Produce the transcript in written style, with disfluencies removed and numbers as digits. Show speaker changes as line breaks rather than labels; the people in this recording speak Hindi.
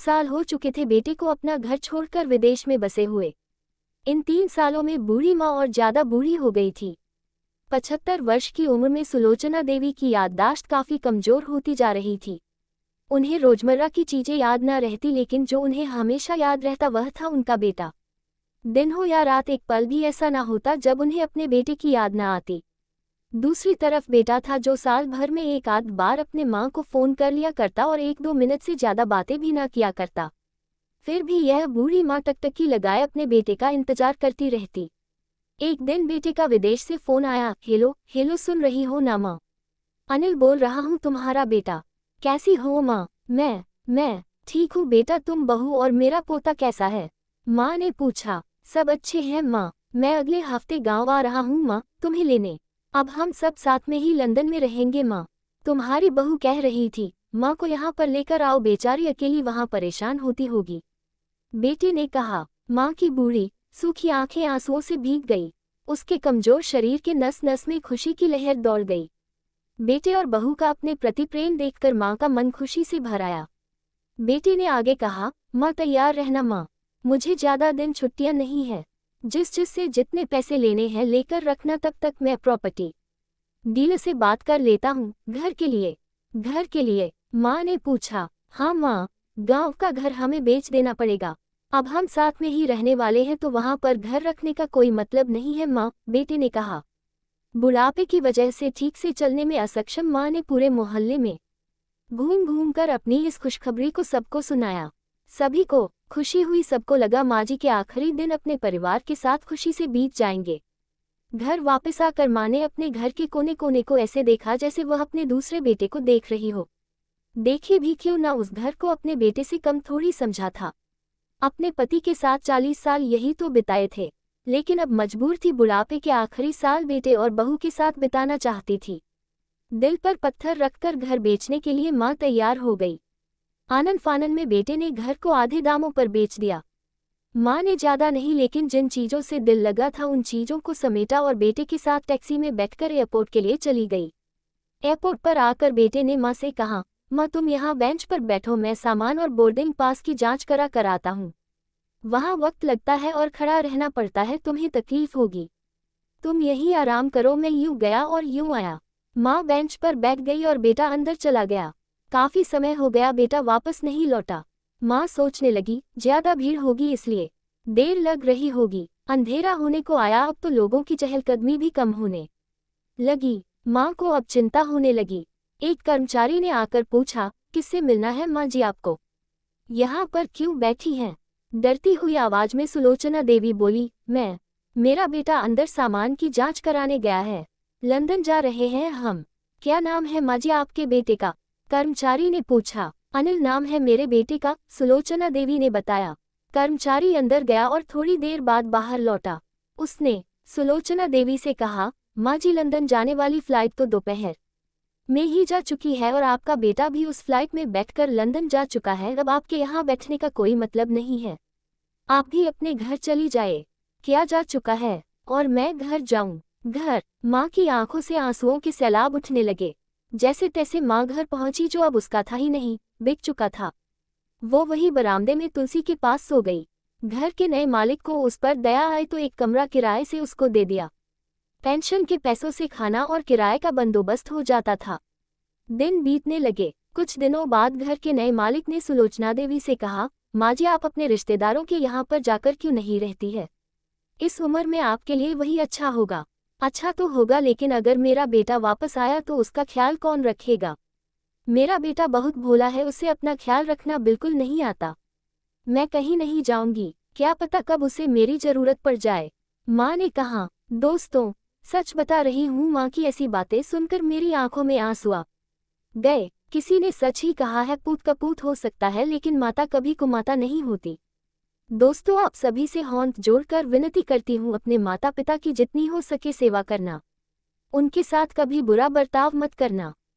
साल हो चुके थे बेटे को अपना घर छोड़कर विदेश में बसे हुए। इन 3 सालों में बूढ़ी माँ और ज्यादा बूढ़ी हो गई थी। 75 वर्ष की उम्र में सुलोचना देवी की याददाश्त काफी कमजोर होती जा रही थी। उन्हें रोजमर्रा की चीजें याद न रहती, लेकिन जो उन्हें हमेशा याद रहता वह था उनका बेटा। दिन हो या रात, एक पल भी ऐसा न होता जब उन्हें अपने बेटे की याद न आती। दूसरी तरफ बेटा था जो साल भर में एक आध बार अपने माँ को फोन कर लिया करता और 1-2 मिनट से ज्यादा बातें भी न किया करता। फिर भी यह बूढ़ी माँ टकटकी लगाए अपने बेटे का इंतजार करती रहती। एक दिन बेटे का विदेश से फोन आया। हेलो हेलो, सुन रही हो ना माँ? अनिल बोल रहा हूँ, तुम्हारा बेटा। कैसी हो माँ? मैं ठीक हूँ बेटा, तुम बहू और मेरा पोता कैसा है? माँ ने पूछा। सब अच्छे हैं माँ, मैं अगले हफ्ते गाँव आ रहा हूँ माँ तुम्हें लेने। अब हम सब साथ में ही लंदन में रहेंगे माँ। तुम्हारी बहू कह रही थी माँ को यहाँ पर लेकर आओ, बेचारी अकेली वहाँ परेशान होती होगी। बेटे ने कहा। माँ की बूढ़ी सूखी आंखें आंसुओं से भीग गई। उसके कमजोर शरीर के नस नस में खुशी की लहर दौड़ गई। बेटे और बहू का अपने प्रति प्रेम देखकर माँ का मन खुशी से भर आया। बेटे ने आगे कहा, माँ तैयार रहना माँ, मुझे ज्यादा दिन छुट्टियां नहीं है। जिससे जितने पैसे लेने हैं लेकर रखना, तब तक मैं प्रॉपर्टी डीलर से बात कर लेता हूँ। घर के लिए? घर के लिए? माँ ने पूछा। हाँ माँ, गांव का घर हमें बेच देना पड़ेगा। अब हम साथ में ही रहने वाले हैं तो वहां पर घर रखने का कोई मतलब नहीं है माँ, बेटे ने कहा। बुढ़ापे की वजह से ठीक से चलने में असक्षम माँ ने पूरे मोहल्ले में घूम घूम कर अपनी इस खुशखबरी को सबको सुनाया। सभी को खुशी हुई, सबको लगा माँ जी के आखिरी दिन अपने परिवार के साथ खुशी से बीत जाएंगे। घर वापस आकर माँ ने अपने घर के कोने कोने को ऐसे देखा जैसे वह अपने दूसरे बेटे को देख रही हो। देखे भी क्यों ना, उस घर को अपने बेटे से कम थोड़ी समझा था। अपने पति के साथ 40 साल यही तो बिताए थे, लेकिन अब मजबूर थी बुढ़ापे के आखिरी साल बेटे और बहू के साथ बिताना चाहती थी। दिल पर पत्थर रखकर घर बेचने के लिए माँ तैयार हो गई। आनन फानन में बेटे ने घर को आधे दामों पर बेच दिया। माँ ने ज्यादा नहीं, लेकिन जिन चीजों से दिल लगा था उन चीजों को समेटा और बेटे के साथ टैक्सी में बैठकर एयरपोर्ट के लिए चली गई। एयरपोर्ट पर आकर बेटे ने माँ से कहा, माँ तुम यहाँ बेंच पर बैठो, मैं सामान और बोर्डिंग पास की जांच कर आता हूँ। वहाँ वक्त लगता है और खड़ा रहना पड़ता है, तुम्हें तकलीफ होगी। तुम यहीं आराम करो। मैं यूं गया और यूं आया। माँ बेंच पर बैठ गई और बेटा अंदर चला गया। काफी समय हो गया, बेटा वापस नहीं लौटा। माँ सोचने लगी, ज्यादा भीड़ होगी इसलिए देर लग रही होगी। अंधेरा होने को आया, अब तो लोगों की चहलकदमी भी कम होने लगी। माँ को अब चिंता होने लगी। एक कर्मचारी ने आकर पूछा, किससे मिलना है माँ जी आपको? यहाँ पर क्यों बैठी हैं? डरती हुई आवाज में सुलोचना देवी बोली, मेरा बेटा अंदर सामान की जांच कराने गया है। लंदन जा रहे हैं हम। क्या नाम है माँ जी आपके बेटे का? कर्मचारी ने पूछा। अनिल नाम है मेरे बेटे का, सुलोचना देवी ने बताया। कर्मचारी अंदर गया और थोड़ी देर बाद बाहर लौटा। उसने सुलोचना देवी से कहा, माँ जी लंदन जाने वाली फ्लाइट तो दोपहर में ही जा चुकी है और आपका बेटा भी उस फ्लाइट में बैठकर लंदन जा चुका है। अब आपके यहाँ बैठने का कोई मतलब नहीं है, आप भी अपने घर चली जाए। क्या जा चुका है और मैं घर जाऊं? घर? माँ की आंखों से आंसुओं के सैलाब उठने लगे। जैसे तैसे माँ घर पहुंची, जो अब उसका था ही नहीं, बिक चुका था। वो वही बरामदे में तुलसी के पास सो गई। घर के नए मालिक को उस पर दया आई तो एक कमरा किराए से उसको दे दिया। पेंशन के पैसों से खाना और किराए का बंदोबस्त हो जाता था। दिन बीतने लगे। कुछ दिनों बाद घर के नए मालिक ने सुलोचना देवी से कहा, माँ जी आप अपने रिश्तेदारों के यहाँ पर जाकर क्यों नहीं रहती है? इस उम्र में आपके लिए वही अच्छा होगा। अच्छा तो होगा, लेकिन अगर मेरा बेटा वापस आया तो उसका ख्याल कौन रखेगा? मेरा बेटा बहुत भोला है, उसे अपना ख्याल रखना बिल्कुल नहीं आता। मैं कहीं नहीं जाऊंगी, क्या पता कब उसे मेरी जरूरत पड़ जाए। माँ ने कहा। दोस्तों, सच बता रही हूँ, माँ की ऐसी बातें सुनकर मेरी आंखों में आंसू आ गए। किसी ने सच ही कहा है, पूत कपूत हो सकता है लेकिन माता कभी कुमाता नहीं होती। दोस्तों, आप सभी से हाथ जोड़कर विनती करती हूँ, अपने माता पिता की जितनी हो सके सेवा करना। उनके साथ कभी बुरा बर्ताव मत करना।